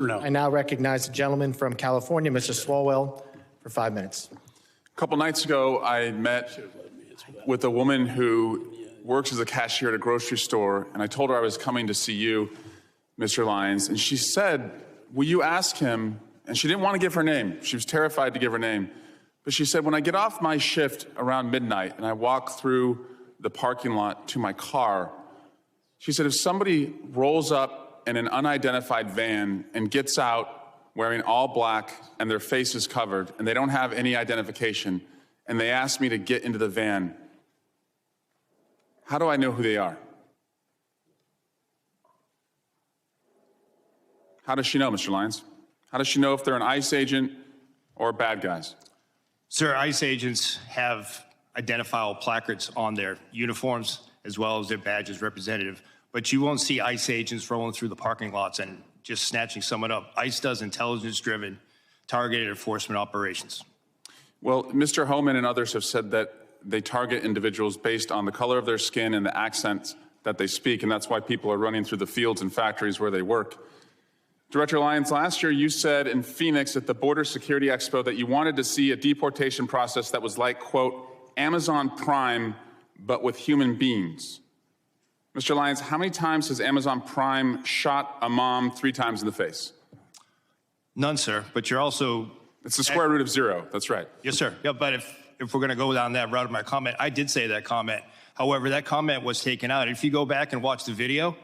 No. I now recognize the gentleman from California, Mr. Swalwell, for 5 minutes. A couple nights ago, I met with a woman who works as a cashier at a grocery store, and I told her I was coming to see you, Mr. Lyons, and she said, will you ask him, and she didn't want to give her name. She was terrified to give her name. But she said, when I get off my shift around midnight and I walk through the parking lot to my car, she said, if somebody rolls up in an unidentified van and gets out wearing all black and their face is covered and they don't have any identification and they ask me to get into the van, how do I know who they are? How does she know, Mr. Lyons? How does she know if they're an ICE agent or bad guys? Sir, ICE agents have identifiable placards on their uniforms as well as their badges representative, but you won't see ICE agents rolling through the parking lots and just snatching someone up. ICE does intelligence-driven, targeted enforcement operations. Well, Mr. Homan and others have said that they target individuals based on the color of their skin and the accents that they speak, and that's why people are running through the fields and factories where they work. Director Lyons, last year you said in Phoenix at the Border Security Expo that you wanted to see a deportation process that was like, quote, Amazon Prime, but with human beings. Mr. Lyons, how many times has Amazon Prime shot a mom 3 times in the face? None, sir, but you're also... It's the square root of 0, that's right. Yes, sir. Yeah, but if we're going to go down that route of my comment, I did say that comment. However, that comment was taken out. If you go back and watch the video,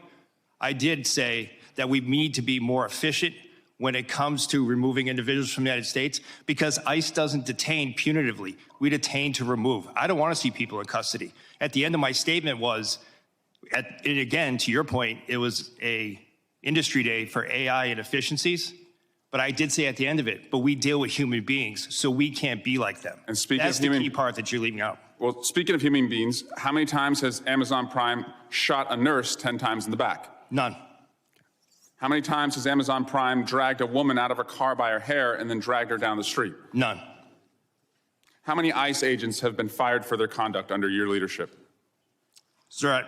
I did say that we need to be more efficient when it comes to removing individuals from the United States because ICE doesn't detain punitively. We detain to remove. I don't want to see people in custody. At the end of my statement was, and again, to your point, it was a industry day for AI and efficiencies, but I did say at the end of it, but we deal with human beings, so we can't be like them. And speaking That's of human, the key part that you're leaving out. Well, speaking of human beings, how many times has Amazon Prime shot a nurse 10 times in the back? None. How many times has Amazon Prime dragged a woman out of her car by her hair and then dragged her down the street? None. How many ICE agents have been fired for their conduct under your leadership? Sir,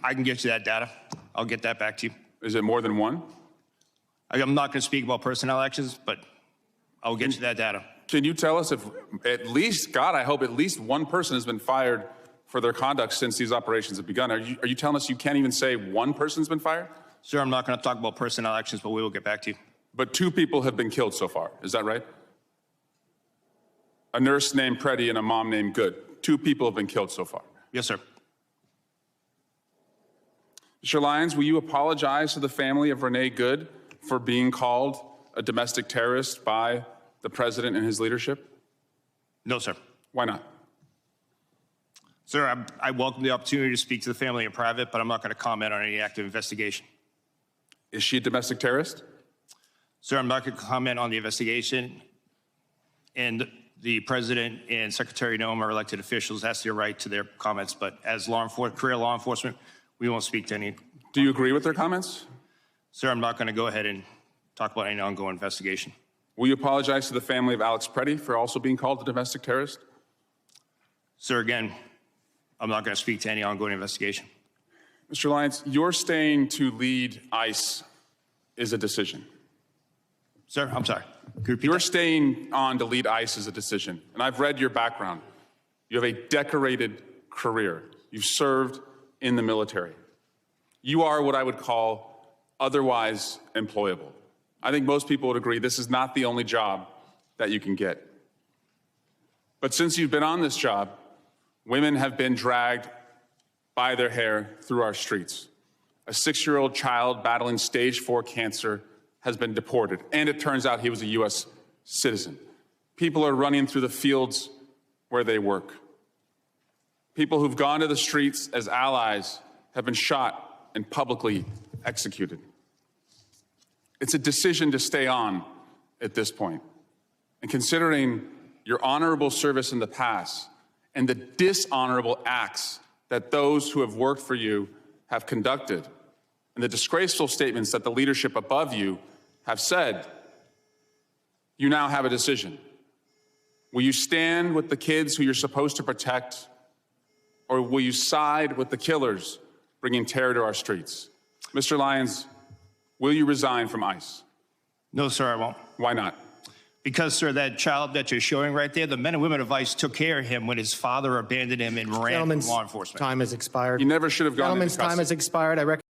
I can get you that data. I'll get that back to you. Is it more than 1? I'm not going to speak about personnel actions, but I'll get you that data. Can you tell us if at least, God, I hope at least 1 person has been fired for their conduct since these operations have begun? Are you telling us you can't even say 1 person's been fired? Sir, I'm not going to talk about personnel actions, but we will get back to you. But 2 people have been killed so far. Is that right? A nurse named Preddy and a mom named Good. 2 people have been killed so far. Yes, sir. Mr. Lyons, will you apologize to the family of Renee Good for being called a domestic terrorist by the president and his leadership? No, sir. Why not? Sir, I welcome the opportunity to speak to the family in private, but I'm not going to comment on any active investigation. Is she a domestic terrorist? Sir, I'm not going to comment on the investigation. And the president and Secretary Noem are elected officials. That's their right to their comments. But as career law enforcement, we won't speak to any. Do you agree with their comments? Sir, I'm not going to go ahead and talk about any ongoing investigation. Will you apologize to the family of Alex Preddy for also being called a domestic terrorist? Sir, again, I'm not going to speak to any ongoing investigation. Mr. Lyons, your staying to lead ICE is a decision. Sir, I'm sorry. Could you repeat Your that? staying on to lead ICE is a decision. And I've read your background. You have a decorated career. You've served in the military. You are what I would call otherwise employable. I think most people would agree this is not the only job that you can get. But since you've been on this job, women have been dragged by their hair through our streets. A 6-year-old child battling stage 4 cancer has been deported, and it turns out he was a U.S. citizen. People are running through the fields where they work. People who've gone to the streets as allies have been shot and publicly executed. It's a decision to stay on at this point. And considering your honorable service in the past and the dishonorable acts that those who have worked for you have conducted, and the disgraceful statements that the leadership above you have said, you now have a decision. Will you stand with the kids who you're supposed to protect, or will you side with the killers bringing terror to our streets? Mr. Lyons, will you resign from ICE? No, sir, I won't. Why not? Because, sir, that child that you're showing right there, the men and women of ICE took care of him when his father abandoned him and ran from Gentleman's law enforcement. time has expired. He never should have gone into Gentleman's time custody. has expired. I recognize